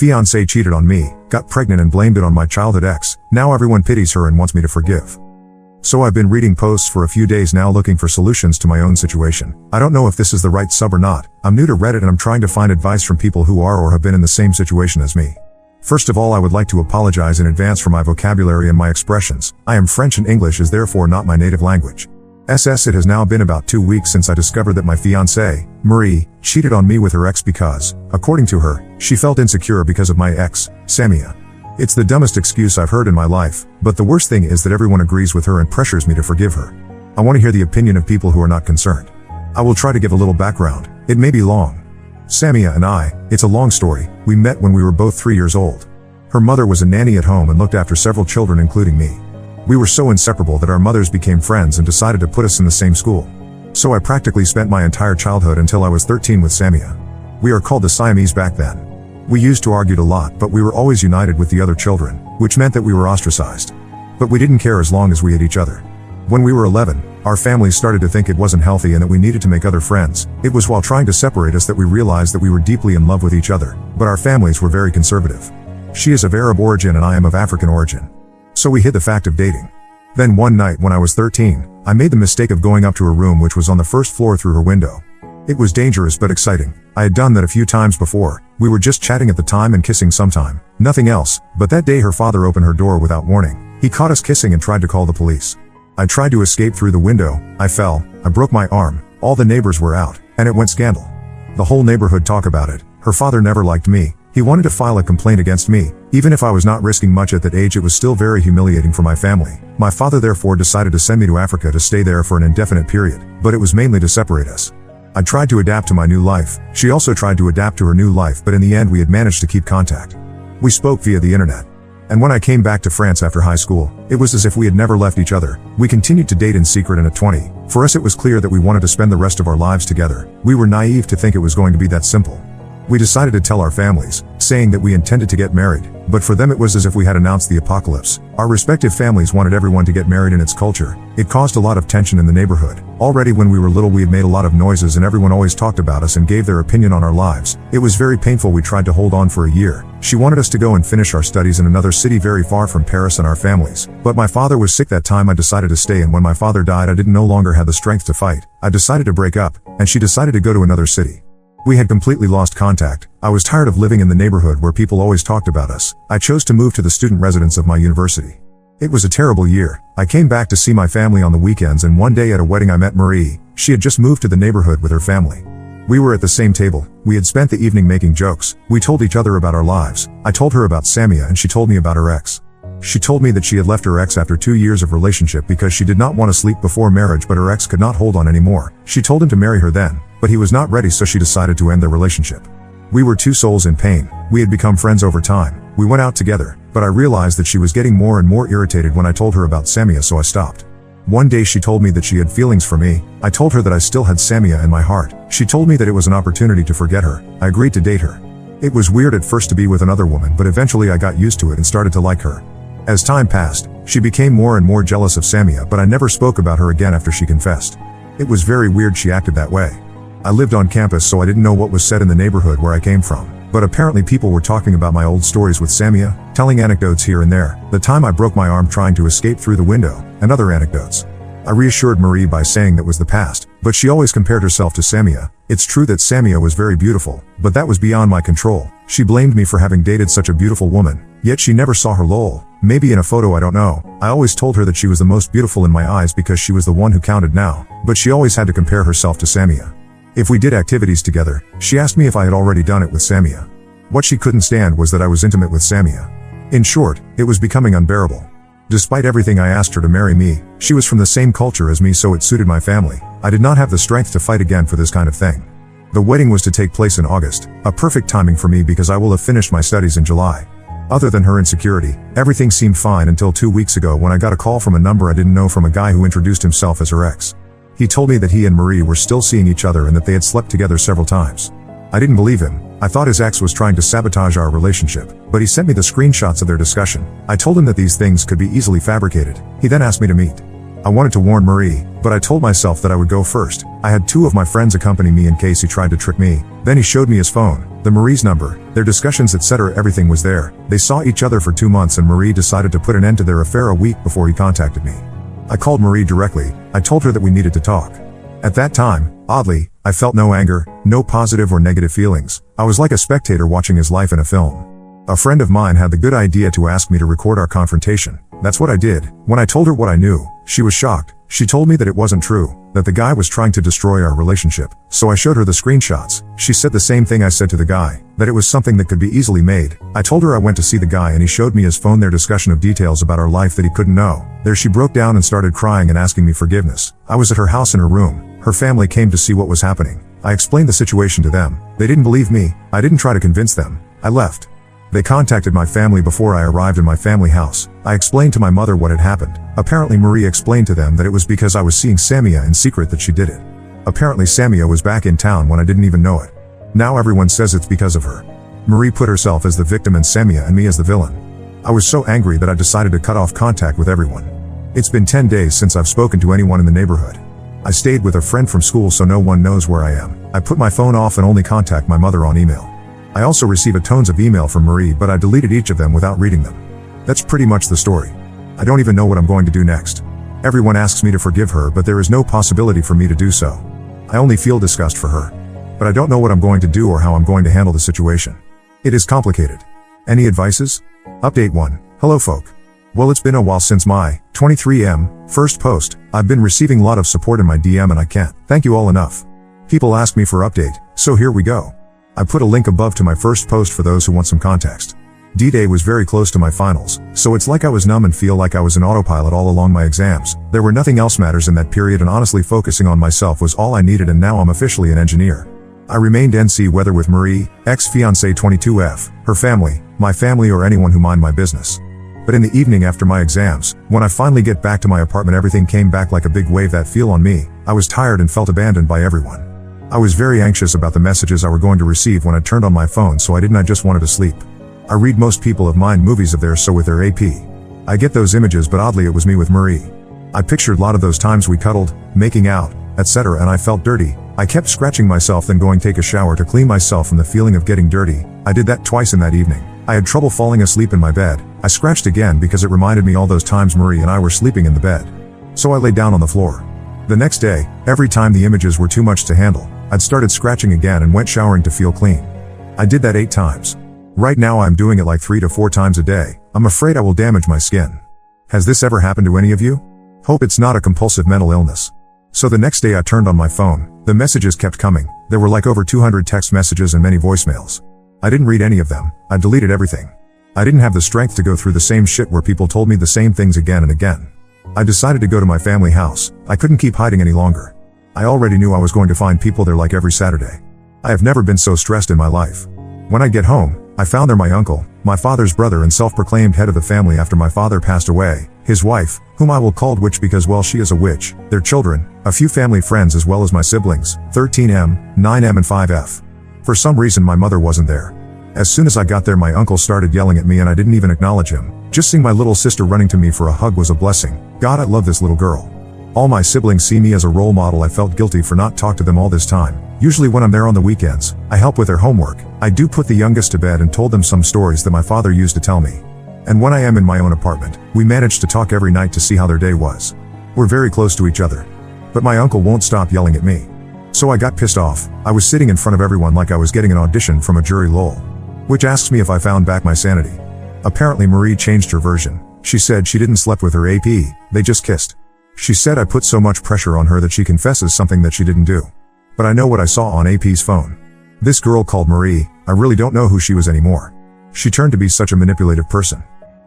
Fiancée cheated on me, got pregnant and blamed it on my childhood ex. Now everyone pities her and wants me to forgive. So I've been reading posts for a few days now looking for solutions to my own situation. I don't know if this is the right sub or not. I'm new to Reddit and I'm trying to find advice from people who are or have been in the same situation as me. First of all, I would like to apologize in advance for my vocabulary and my expressions. I am French and English is therefore not my native language. It has now been about 2 weeks since I discovered that my fiancée, Marie, cheated on me with her ex because, according to her, she felt insecure because of my ex, Samia. It's the dumbest excuse I've heard in my life, but the worst thing is that everyone agrees with her and pressures me to forgive her. I want to hear the opinion of people who are not concerned. I will try to give a little background. It may be long. Samia and I, it's a long story, we met when we were both 3 years old. Her mother was a nanny at home and looked after several children including me. We were so inseparable that our mothers became friends and decided to put us in the same school. So I practically spent my entire childhood until I was 13 with Samia. We are called the Siamese back then. We used to argue a lot, but we were always united with the other children, which meant that we were ostracized. But we didn't care as long as we had each other. When we were 11, our families started to think it wasn't healthy and that we needed to make other friends. It was while trying to separate us that we realized that we were deeply in love with each other, but our families were very conservative. She is of Arab origin and I am of African origin. So we hid the fact of dating. Then one night when I was 13, I made the mistake of going up to her room which was on the first floor through her window. It was dangerous but exciting. I had done that a few times before. We were just chatting at the time and kissing sometime. Nothing else, but that day her father opened her door without warning. He caught us kissing and tried to call the police. I tried to escape through the window. I fell. I broke my arm. All the neighbors were out, and it went scandal. The whole neighborhood talked about it. Her father never liked me. He wanted to file a complaint against me. Even if I was not risking much at that age, it was still very humiliating for my family. My father therefore decided to send me to Africa to stay there for an indefinite period, but it was mainly to separate us. I tried to adapt to my new life. She also tried to adapt to her new life, but in the end we had managed to keep contact. We spoke via the internet. And when I came back to France after high school, it was as if we had never left each other. We continued to date in secret and at 20. For us it was clear that we wanted to spend the rest of our lives together. We were naive to think it was going to be that simple. We decided to tell our families, saying that we intended to get married, but for them it was as if we had announced the apocalypse. Our respective families wanted everyone to get married in its culture. It caused a lot of tension in the neighborhood. Already when we were little we had made a lot of noises and everyone always talked about us and gave their opinion on our lives. It was very painful. We tried to hold on for a year. She wanted us to go and finish our studies in another city very far from Paris and our families. But my father was sick that time. I decided to stay, and when my father died I didn't no longer have the strength to fight. I decided to break up, and she decided to go to another city. We had completely lost contact. I was tired of living in the neighborhood where people always talked about us. I chose to move to the student residence of my university. It was a terrible year. I came back to see my family on the weekends, and one day at a wedding I met Marie. She had just moved to the neighborhood with her family. We were at the same table. We had spent the evening making jokes. We told each other about our lives. I told her about Samia and she told me about her ex. She told me that she had left her ex after 2 years of relationship because she did not want to sleep before marriage, but her ex could not hold on anymore. She told him to marry her then, but he was not ready, so she decided to end their relationship. We were two souls in pain. We had become friends over time. We went out together, but I realized that she was getting more and more irritated when I told her about Samia, so I stopped. One day she told me that she had feelings for me. I told her that I still had Samia in my heart. She told me that it was an opportunity to forget her. I agreed to date her. It was weird at first to be with another woman, but eventually I got used to it and started to like her. As time passed, she became more and more jealous of Samia, but I never spoke about her again after she confessed. It was very weird she acted that way. I lived on campus, so I didn't know what was said in the neighborhood where I came from. But apparently people were talking about my old stories with Samia, telling anecdotes here and there, the time I broke my arm trying to escape through the window, and other anecdotes. I reassured Marie by saying that was the past, but she always compared herself to Samia. It's true that Samia was very beautiful, but that was beyond my control. She blamed me for having dated such a beautiful woman, yet she never saw her lol. Maybe in a photo, I don't know. I always told her that she was the most beautiful in my eyes because she was the one who counted now, but she always had to compare herself to Samia. If we did activities together, she asked me if I had already done it with Samia. What she couldn't stand was that I was intimate with Samia. In short, it was becoming unbearable. Despite everything, I asked her to marry me. She was from the same culture as me, so it suited my family. I did not have the strength to fight again for this kind of thing. The wedding was to take place in August, a perfect timing for me because I will have finished my studies in July. Other than her insecurity, everything seemed fine until 2 weeks ago when I got a call from a number I didn't know from a guy who introduced himself as her ex. He told me that he and Marie were still seeing each other and that they had slept together several times. I didn't believe him. I thought his ex was trying to sabotage our relationship, but he sent me the screenshots of their discussion. I told him that these things could be easily fabricated. He then asked me to meet. I wanted to warn Marie, but I told myself that I would go first. I had 2 of my friends accompany me in case he tried to trick me. Then he showed me his phone. The Marie's number, their discussions etc. everything was there. They saw each other for 2 months and Marie decided to put an end to their affair a week before he contacted me. I called Marie directly. I told her that we needed to talk. At that time, oddly, I felt no anger, no positive or negative feelings. I was like a spectator watching his life in a film. A friend of mine had the good idea to ask me to record our confrontation. That's what I did. When I told her what I knew, she was shocked. She told me that it wasn't true, that the guy was trying to destroy our relationship. So I showed her the screenshots. She said the same thing I said to the guy, that it was something that could be easily made. I told her I went to see the guy and he showed me his phone, their discussion of details about our life that he couldn't know. There she broke down and started crying and asking me forgiveness. I was at her house in her room. Her family came to see what was happening. I explained the situation to them. They didn't believe me. I didn't try to convince them. I left. They contacted my family before I arrived in my family house. I explained to my mother what had happened. Apparently Marie explained to them that it was because I was seeing Samia in secret that she did it. Apparently Samia was back in town when I didn't even know it. Now everyone says it's because of her. Marie put herself as the victim and Samia and me as the villain. I was so angry that I decided to cut off contact with everyone. It's been 10 days since I've spoken to anyone in the neighborhood. I stayed with a friend from school so no one knows where I am. I put my phone off and only contact my mother on email. I also receive a tons of email from Marie, but I deleted each of them without reading them. That's pretty much the story. I don't even know what I'm going to do next. Everyone asks me to forgive her, but there is no possibility for me to do so. I only feel disgust for her. But I don't know what I'm going to do or how I'm going to handle the situation. It is complicated. Any advices? Update 1. Hello folk. Well, it's been a while since my 23M first post. I've been receiving a lot of support in my DM and I can't thank you all enough. People ask me for update, so here we go. I put a link above to my first post for those who want some context. D-Day was very close to my finals, so it's like I was numb and feel like I was in autopilot all along my exams. There were nothing else matters in that period and honestly focusing on myself was all I needed and now I'm officially an engineer. I remained NC whether with Marie, ex-fiancée 22F, her family, my family or anyone who mind my business. But in the evening after my exams, when I finally get back to my apartment everything came back like a big wave that feel on me. I was tired and felt abandoned by everyone. I was very anxious about the messages I were going to receive when I turned on my phone so I just wanted to sleep. I read most people of mine movies of theirs so with their AP. I get those images but oddly it was me with Marie. I pictured a lot of those times we cuddled, making out, etc. and I felt dirty. I kept scratching myself then going take a shower to clean myself from the feeling of getting dirty. I did that twice in that evening. I had trouble falling asleep in my bed. I scratched again because it reminded me all those times Marie and I were sleeping in the bed. So I lay down on the floor. The next day, every time the images were too much to handle, I'd started scratching again and went showering to feel clean. I did that 8 times. Right now I'm doing it like 3 to 4 times a day. I'm afraid I will damage my skin. Has this ever happened to any of you? Hope it's not a compulsive mental illness. So the next day I turned on my phone. The messages kept coming. There were like over 200 text messages and many voicemails. I didn't read any of them. I deleted everything. I didn't have the strength to go through the same shit where people told me the same things again and again. I decided to go to my family house. I couldn't keep hiding any longer. I already knew I was going to find people there like every Saturday. I have never been so stressed in my life. When I get home, I found there my uncle, my father's brother and self-proclaimed head of the family after my father passed away, his wife, whom I will call Witch because well she is a witch, their children, a few family friends as well as my siblings, 13M, 9M and 5F. For some reason my mother wasn't there. As soon as I got there my uncle started yelling at me and I didn't even acknowledge him. Just seeing my little sister running to me for a hug was a blessing. God, I love this little girl. All my siblings see me as a role model. I felt guilty for not talking to them all this time. Usually when I'm there on the weekends, I help with their homework. I do put the youngest to bed and told them some stories that my father used to tell me. And when I am in my own apartment, we manage to talk every night to see how their day was. We're very close to each other. But my uncle won't stop yelling at me. So I got pissed off. I was sitting in front of everyone like I was getting an audition from a jury lol. Which asks me if I found back my sanity. Apparently Marie changed her version. She said she didn't sleep with her AP, they just kissed. She said I put so much pressure on her that she confesses something that she didn't do. But I know what I saw on AP's phone. This girl called Marie, I really don't know who she was anymore. She turned to be such a manipulative person.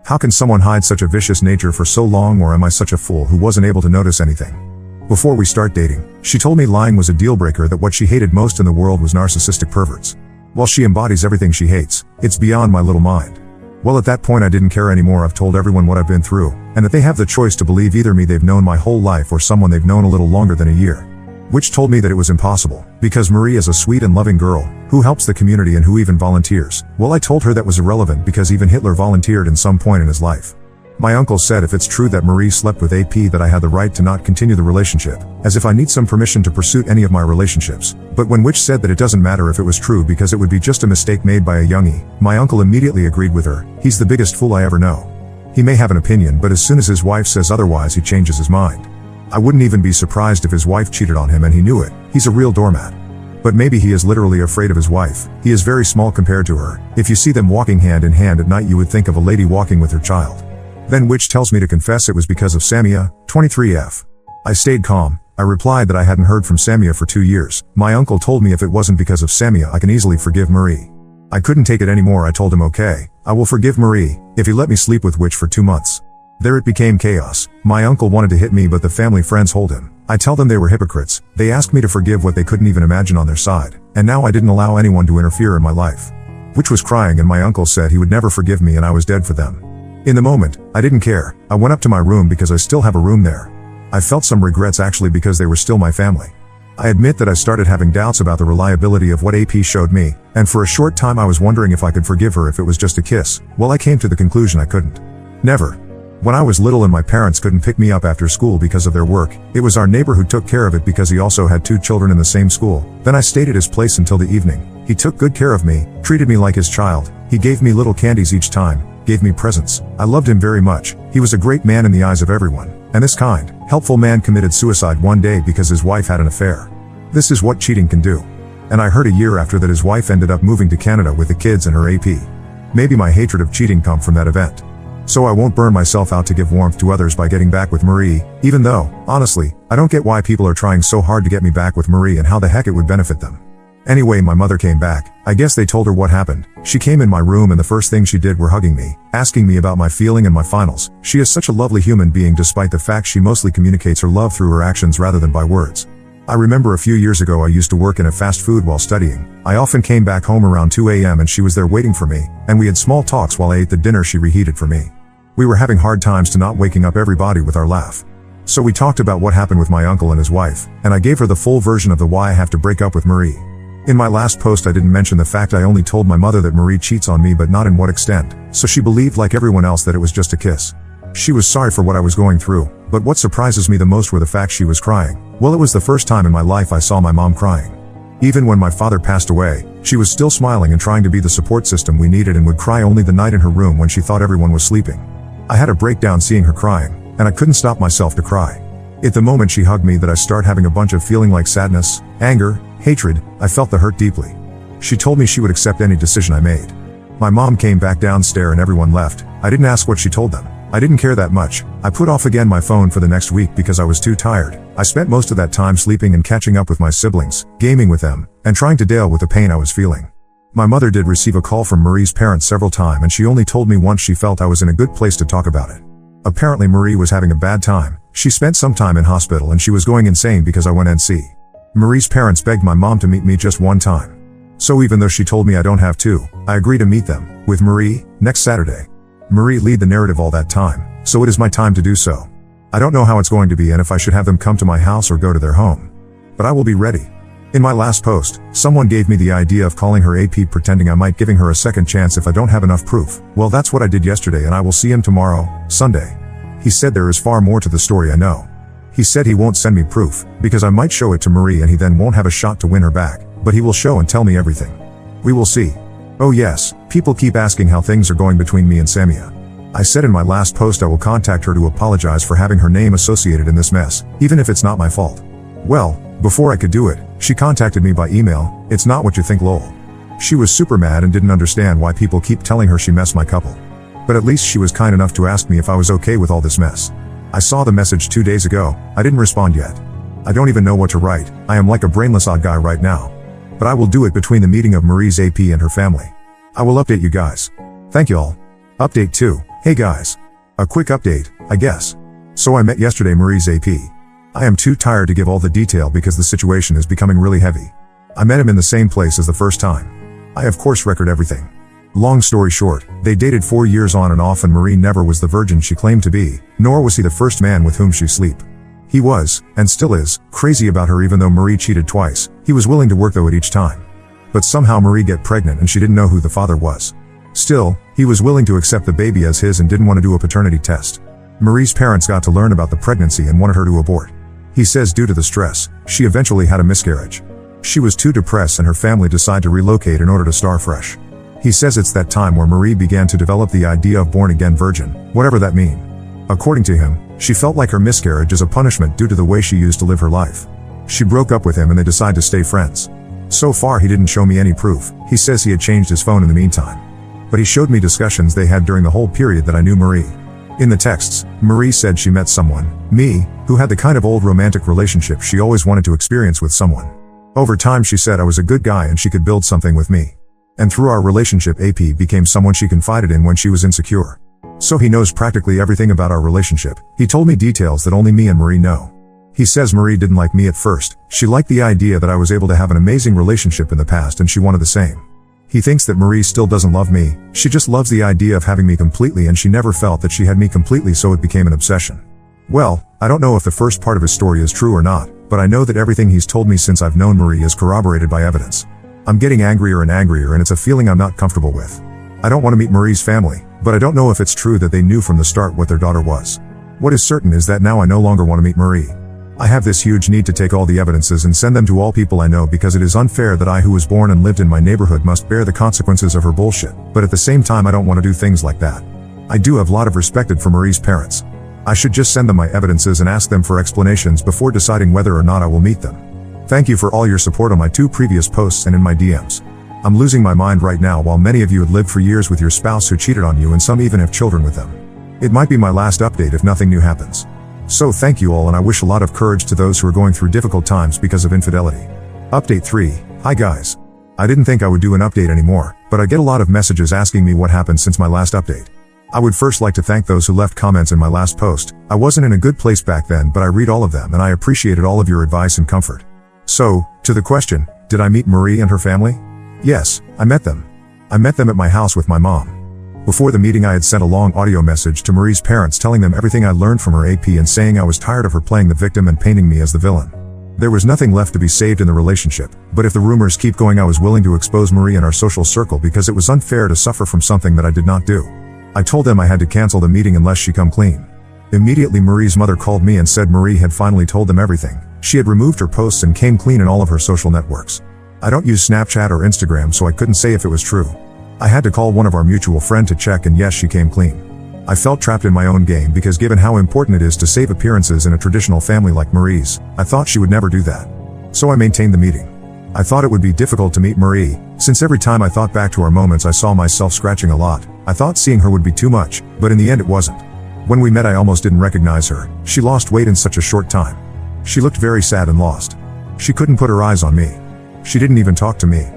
How can someone hide such a vicious nature for so long, or am I such a fool who wasn't able to notice anything? Before we start dating, she told me lying was a deal breaker, that what she hated most in the world was narcissistic perverts. While she embodies everything she hates, it's beyond my little mind. Well, at that point I didn't care anymore. I've told everyone what I've been through, and that they have the choice to believe either me they've known my whole life or someone they've known a little longer than a year. Which told me that it was impossible, because Marie is a sweet and loving girl, who helps the community and who even volunteers. Well, I told her that was irrelevant because even Hitler volunteered in some point in his life. My uncle said if it's true that Marie slept with AP that I had the right to not continue the relationship, as if I need some permission to pursue any of my relationships. But when Witch said that it doesn't matter if it was true because it would be just a mistake made by a youngie, my uncle immediately agreed with her. He's the biggest fool I ever know. He may have an opinion, but as soon as his wife says otherwise he changes his mind. I wouldn't even be surprised if his wife cheated on him and he knew it. He's a real doormat. But maybe he is literally afraid of his wife. He is very small compared to her. If you see them walking hand in hand at night you would think of a lady walking with her child. Then Witch tells me to confess it was because of Samia, 23F. I stayed calm. I replied that I hadn't heard from Samia for 2 years. My uncle told me if it wasn't because of Samia I can easily forgive Marie. I couldn't take it anymore. I told him okay, I will forgive Marie, if he let me sleep with Witch for 2 months. There it became chaos. My uncle wanted to hit me but the family friends hold him. I tell them they were hypocrites. They asked me to forgive what they couldn't even imagine on their side. And now I didn't allow anyone to interfere in my life. Witch was crying and my uncle said he would never forgive me and I was dead for them. In the moment, I didn't care. I went up to my room because I still have a room there. I felt some regrets actually because they were still my family. I admit that I started having doubts about the reliability of what AP showed me, and for a short time I was wondering if I could forgive her if it was just a kiss. Well, I came to the conclusion I couldn't. Never. When I was little and my parents couldn't pick me up after school because of their work, it was our neighbor who took care of it because he also had 2 children in the same school. Then I stayed at his place until the evening. He took good care of me, treated me like his child. He gave me little candies each time, gave me presents. I loved him very much. He was a great man in the eyes of everyone. And this kind, helpful man committed suicide one day because his wife had an affair. This is what cheating can do. And I heard a year after that his wife ended up moving to Canada with the kids and her AP. Maybe my hatred of cheating come from that event. So I won't burn myself out to give warmth to others by getting back with Marie, even though, honestly, I don't get why people are trying so hard to get me back with Marie and how the heck it would benefit them. Anyway, my mother came back. I guess they told her what happened. She came in my room and the first thing she did were hugging me, asking me about my feeling and my finals. She is such a lovely human being despite the fact she mostly communicates her love through her actions rather than by words. I remember a few years ago I used to work in a fast food while studying. I often came back home around 2 a.m. and she was there waiting for me, and we had small talks while I ate the dinner she reheated for me. We were having hard times to not waking up everybody with our laugh. So we talked about what happened with my uncle and his wife, and I gave her the full version of the why I have to break up with Marie. In my last post I didn't mention the fact I only told my mother that Marie cheats on me but not in what extent, so she believed like everyone else that it was just a kiss. She was sorry for what I was going through, but what surprises me the most were the fact she was crying. Well, it was the first time in my life I saw my mom crying. Even when my father passed away, she was still smiling and trying to be the support system we needed and would cry only the night in her room when she thought everyone was sleeping. I had a breakdown seeing her crying, and I couldn't stop myself to cry. At the moment she hugged me that I start having a bunch of feeling like sadness, anger, hatred. I felt the hurt deeply. She told me she would accept any decision I made. My mom came back downstairs and everyone left. I didn't ask what she told them. I didn't care that much. I put off again my phone for the next week because I was too tired. I spent most of that time sleeping and catching up with my siblings, gaming with them, and trying to deal with the pain I was feeling. My mother did receive a call from Marie's parents several times and she only told me once she felt I was in a good place to talk about it. Apparently Marie was having a bad time. She spent some time in hospital and she was going insane because I went NC. Marie's parents begged my mom to meet me just one time. So even though she told me I don't have to, I agreed to meet them, with Marie, next Saturday. Marie lead the narrative all that time, so it is my time to do so. I don't know how it's going to be and if I should have them come to my house or go to their home. But I will be ready. In my last post, someone gave me the idea of calling her AP pretending I might giving her a second chance if I don't have enough proof. Well, that's what I did yesterday and I will see him tomorrow, Sunday. He said there is far more to the story I know. He said he won't send me proof, because I might show it to Marie and he then won't have a shot to win her back, but he will show and tell me everything. We will see. Oh yes, people keep asking how things are going between me and Samia. I said in my last post I will contact her to apologize for having her name associated in this mess, even if it's not my fault. Well, before I could do it, she contacted me by email. It's not what you think, lol. She was super mad and didn't understand why people keep telling her she messed my couple. But at least she was kind enough to ask me if I was okay with all this mess. I saw the message 2 days ago. I didn't respond yet. I don't even know what to write. I am like a brainless odd guy right now. But I will do it between the meeting of Marie's AP and her family. I will update you guys. Thank you all. Update 2. Hey guys. A quick update, I guess. So I met yesterday Marie's AP. I am too tired to give all the detail because the situation is becoming really heavy. I met him in the same place as the first time. I of course record everything. Long story short, they dated 4 years on and off and Marie never was the virgin she claimed to be, nor was he the first man with whom she sleep. He was, and still is, crazy about her even though Marie cheated twice. He was willing to work though at each time. But somehow Marie get pregnant and she didn't know who the father was. Still, he was willing to accept the baby as his and didn't want to do a paternity test. Marie's parents got to learn about the pregnancy and wanted her to abort. He says due to the stress, she eventually had a miscarriage. She was too depressed and her family decided to relocate in order to start fresh. He says it's that time where Marie began to develop the idea of born-again virgin, whatever that mean. According to him, she felt like her miscarriage is a punishment due to the way she used to live her life. She broke up with him and they decided to stay friends. So far he didn't show me any proof. He says he had changed his phone in the meantime. But he showed me discussions they had during the whole period that I knew Marie. In the texts, Marie said she met someone, me, who had the kind of old romantic relationship she always wanted to experience with someone. Over time she said I was a good guy and she could build something with me. And through our relationship AP became someone she confided in when she was insecure. So he knows practically everything about our relationship. He told me details that only me and Marie know. He says Marie didn't like me at first. She liked the idea that I was able to have an amazing relationship in the past and she wanted the same. He thinks that Marie still doesn't love me. She just loves the idea of having me completely and she never felt that she had me completely, so it became an obsession. Well, I don't know if the first part of his story is true or not, but I know that everything he's told me since I've known Marie is corroborated by evidence. I'm getting angrier and angrier and it's a feeling I'm not comfortable with. I don't want to meet Marie's family, but I don't know if it's true that they knew from the start what their daughter was. What is certain is that now I no longer want to meet Marie. I have this huge need to take all the evidences and send them to all people I know because it is unfair that I, who was born and lived in my neighborhood, must bear the consequences of her bullshit, but at the same time I don't want to do things like that. I do have a lot of respect for Marie's parents. I should just send them my evidences and ask them for explanations before deciding whether or not I will meet them. Thank you for all your support on my 2 previous posts and in my DMs. I'm losing my mind right now while many of you had lived for years with your spouse who cheated on you and some even have children with them. It might be my last update if nothing new happens. So thank you all and I wish a lot of courage to those who are going through difficult times because of infidelity. Update 3. Hi guys. I didn't think I would do an update anymore, but I get a lot of messages asking me what happened since my last update. I would first like to thank those who left comments in my last post. I wasn't in a good place back then, but I read all of them and I appreciated all of your advice and comfort. So, to the question, did I meet Marie and her family? Yes, I met them. I met them at my house with my mom. Before the meeting I had sent a long audio message to Marie's parents telling them everything I learned from her AP and saying I was tired of her playing the victim and painting me as the villain. There was nothing left to be saved in the relationship, but if the rumors keep going I was willing to expose Marie in our social circle because it was unfair to suffer from something that I did not do. I told them I had to cancel the meeting unless she come clean. Immediately Marie's mother called me and said Marie had finally told them everything. She had removed her posts and came clean in all of her social networks. I don't use Snapchat or Instagram, so I couldn't say if it was true. I had to call one of our mutual friend to check and yes, she came clean. I felt trapped in my own game because given how important it is to save appearances in a traditional family like Marie's, I thought she would never do that. So I maintained the meeting. I thought it would be difficult to meet Marie, since every time I thought back to our moments I saw myself scratching a lot. I thought seeing her would be too much, but in the end it wasn't. When we met I almost didn't recognize her. She lost weight in such a short time. She looked very sad and lost. She couldn't put her eyes on me. She didn't even talk to me.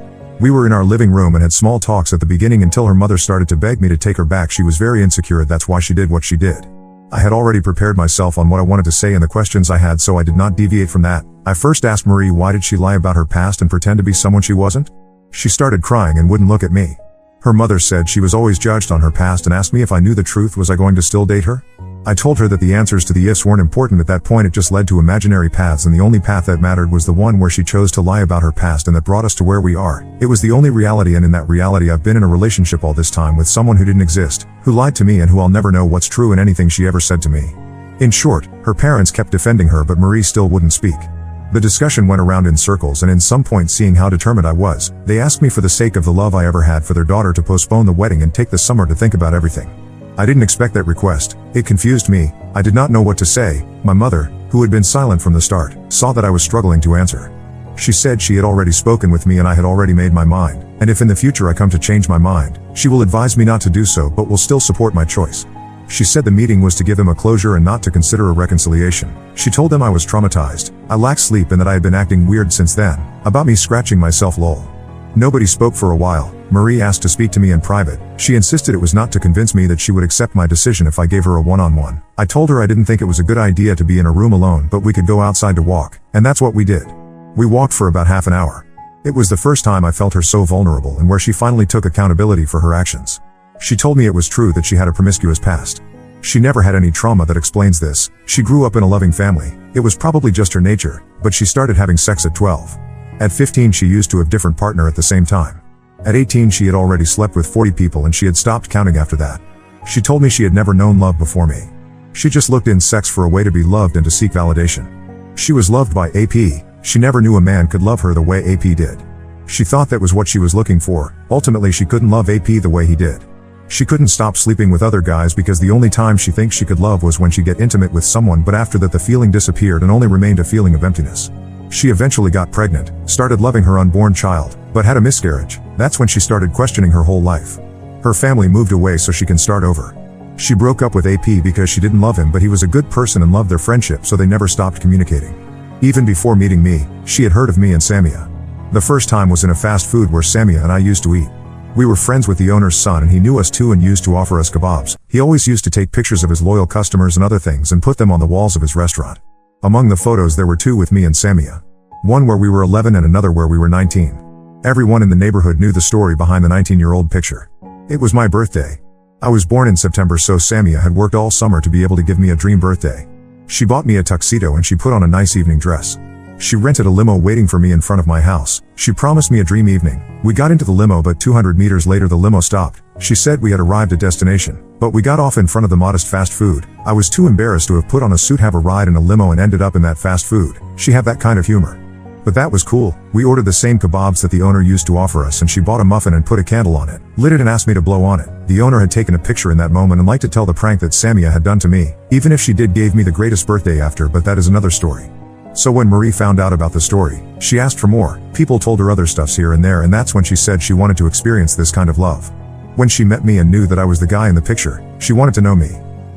We were in our living room and had small talks at the beginning until her mother started to beg me to take her back. She was very insecure, that's why she did what she did. I had already prepared myself on what I wanted to say and the questions I had, so I did not deviate from that. I first asked Marie why did she lie about her past and pretend to be someone she wasn't? She started crying and wouldn't look at me. Her mother said she was always judged on her past and asked me if I knew the truth, was I going to still date her? I told her that the answers to the ifs weren't important at that point, it just led to imaginary paths and the only path that mattered was the one where she chose to lie about her past and that brought us to where we are. It was the only reality, and in that reality I've been in a relationship all this time with someone who didn't exist, who lied to me and who I'll never know what's true in anything she ever said to me. In short, her parents kept defending her but Marie still wouldn't speak. The discussion went around in circles and in some point, seeing how determined I was, they asked me for the sake of the love I ever had for their daughter to postpone the wedding and take the summer to think about everything. I didn't expect that request. It confused me. I did not know what to say. My mother, who had been silent from the start, saw that I was struggling to answer. She said she had already spoken with me and I had already made my mind, and if in the future I come to change my mind, she will advise me not to do so but will still support my choice. She said the meeting was to give them a closure and not to consider a reconciliation. She told them I was traumatized, I lacked sleep and that I had been acting weird since then, about me scratching myself lol. Nobody spoke for a while. Marie asked to speak to me in private. She insisted it was not to convince me that she would accept my decision if I gave her a one-on-one. I told her I didn't think it was a good idea to be in a room alone, but we could go outside to walk, and that's what we did. We walked for about half an hour. It was the first time I felt her so vulnerable and where she finally took accountability for her actions. She told me it was true that she had a promiscuous past. She never had any trauma that explains this. She grew up in a loving family. It was probably just her nature, but she started having sex at 12. At 15 she used to have different partner at the same time. At 18 she had already slept with 40 people and she had stopped counting after that. She told me she had never known love before me. She just looked in sex for a way to be loved and to seek validation. She was loved by AP, she never knew a man could love her the way AP did. She thought that was what she was looking for. Ultimately she couldn't love AP the way he did. She couldn't stop sleeping with other guys because the only time she thinks she could love was when she get intimate with someone, but after that the feeling disappeared and only remained a feeling of emptiness. She eventually got pregnant, started loving her unborn child, but had a miscarriage. That's when she started questioning her whole life. Her family moved away so she can start over. She broke up with AP because she didn't love him, but he was a good person and loved their friendship, so they never stopped communicating. Even before meeting me, she had heard of me and Samia. The first time was in a fast food where Samia and I used to eat. We were friends with the owner's son and he knew us too and used to offer us kebabs. He always used to take pictures of his loyal customers and other things and put them on the walls of his restaurant. Among the photos there were two with me and Samia. One where we were 11 and another where we were 19. Everyone in the neighborhood knew the story behind the 19-year-old picture. It was my birthday. I was born in September, so Samia had worked all summer to be able to give me a dream birthday. She bought me a tuxedo and she put on a nice evening dress. She rented a limo waiting for me in front of my house. She promised me a dream evening. We got into the limo, but 200 meters later the limo stopped. She said we had arrived at destination, but we got off in front of the modest fast food. I was too embarrassed to have put on a suit, have a ride in a limo and ended up in that fast food. She had that kind of humor. But that was cool. We ordered the same kebabs that the owner used to offer us and she bought a muffin and put a candle on it, lit it and asked me to blow on it. The owner had taken a picture in that moment and liked to tell the prank that Samia had done to me. Even if she did, gave me the greatest birthday after, but that is another story. So when Marie found out about the story, she asked for more. People told her other stuffs here and there, and that's when she said she wanted to experience this kind of love. When she met me and knew that I was the guy in the picture, she wanted to know me.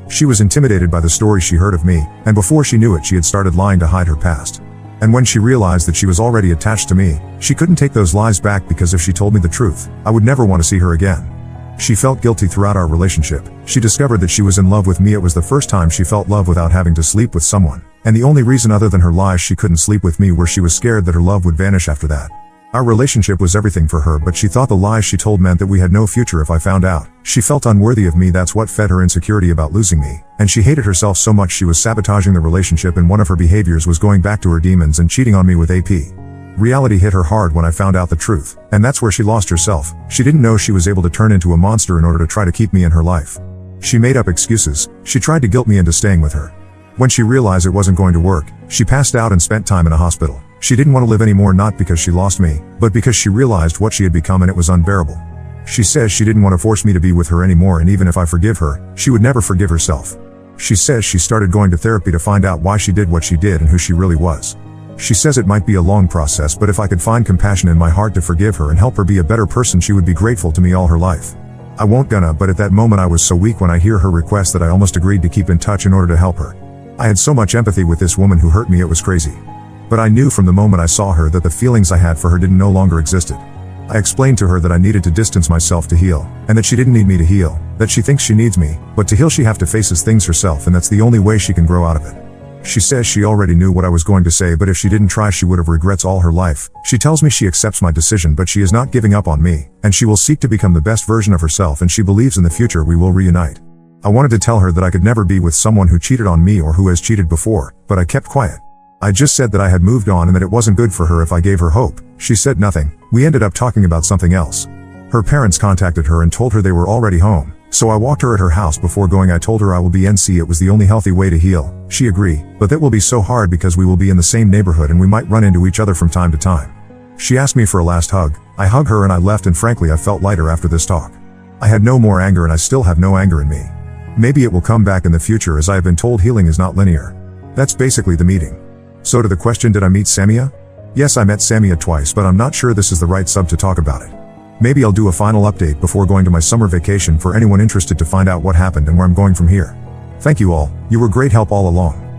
She was intimidated by the story she heard of me, and before she knew it she had started lying to hide her past. And when she realized that she was already attached to me, she couldn't take those lies back, because if she told me the truth, I would never want to see her again. She felt guilty throughout our relationship. She discovered that she was in love with me. It was the first time she felt love without having to sleep with someone. And the only reason other than her lies she couldn't sleep with me were she was scared that her love would vanish after that. Our relationship was everything for her, but she thought the lies she told meant that we had no future if I found out. She felt unworthy of me. That's what fed her insecurity about losing me. And she hated herself so much she was sabotaging the relationship, and one of her behaviors was going back to her demons and cheating on me with AP. Reality hit her hard when I found out the truth, and that's where she lost herself. She didn't know she was able to turn into a monster in order to try to keep me in her life. She made up excuses. She tried to guilt me into staying with her. When she realized it wasn't going to work, she passed out and spent time in a hospital. She didn't want to live anymore, not because she lost me, but because she realized what she had become and it was unbearable. She says she didn't want to force me to be with her anymore, and even if I forgive her, she would never forgive herself. She says she started going to therapy to find out why she did what she did and who she really was. She says it might be a long process, but if I could find compassion in my heart to forgive her and help her be a better person, she would be grateful to me all her life. I won't gonna, but at that moment I was so weak when I hear her request that I almost agreed to keep in touch in order to help her. I had so much empathy with this woman who hurt me, it was crazy. But I knew from the moment I saw her that the feelings I had for her no longer existed. I explained to her that I needed to distance myself to heal, and that she didn't need me to heal, that she thinks she needs me, but to heal she have to face things herself, and that's the only way she can grow out of it. She says she already knew what I was going to say, but if she didn't try she would have regrets all her life. She tells me she accepts my decision, but she is not giving up on me, and she will seek to become the best version of herself, and she believes in the future we will reunite. I wanted to tell her that I could never be with someone who cheated on me or who has cheated before, but I kept quiet. I just said that I had moved on and that it wasn't good for her if I gave her hope. She said nothing. We ended up talking about something else. Her parents contacted her and told her they were already home. So I walked her at her house before going. I told her I will be NC. It was the only healthy way to heal. She agreed, but that will be so hard because we will be in the same neighborhood and we might run into each other from time to time. She asked me for a last hug. I hugged her and I left, and frankly I felt lighter after this talk. I had no more anger, and I still have no anger in me. Maybe it will come back in the future, as I have been told healing is not linear. That's basically the meeting. So to the question, did I meet Samia? Yes, I met Samia twice, but I'm not sure this is the right sub to talk about it. Maybe I'll do a final update before going to my summer vacation for anyone interested to find out what happened and where I'm going from here. Thank you all. You were great help all along.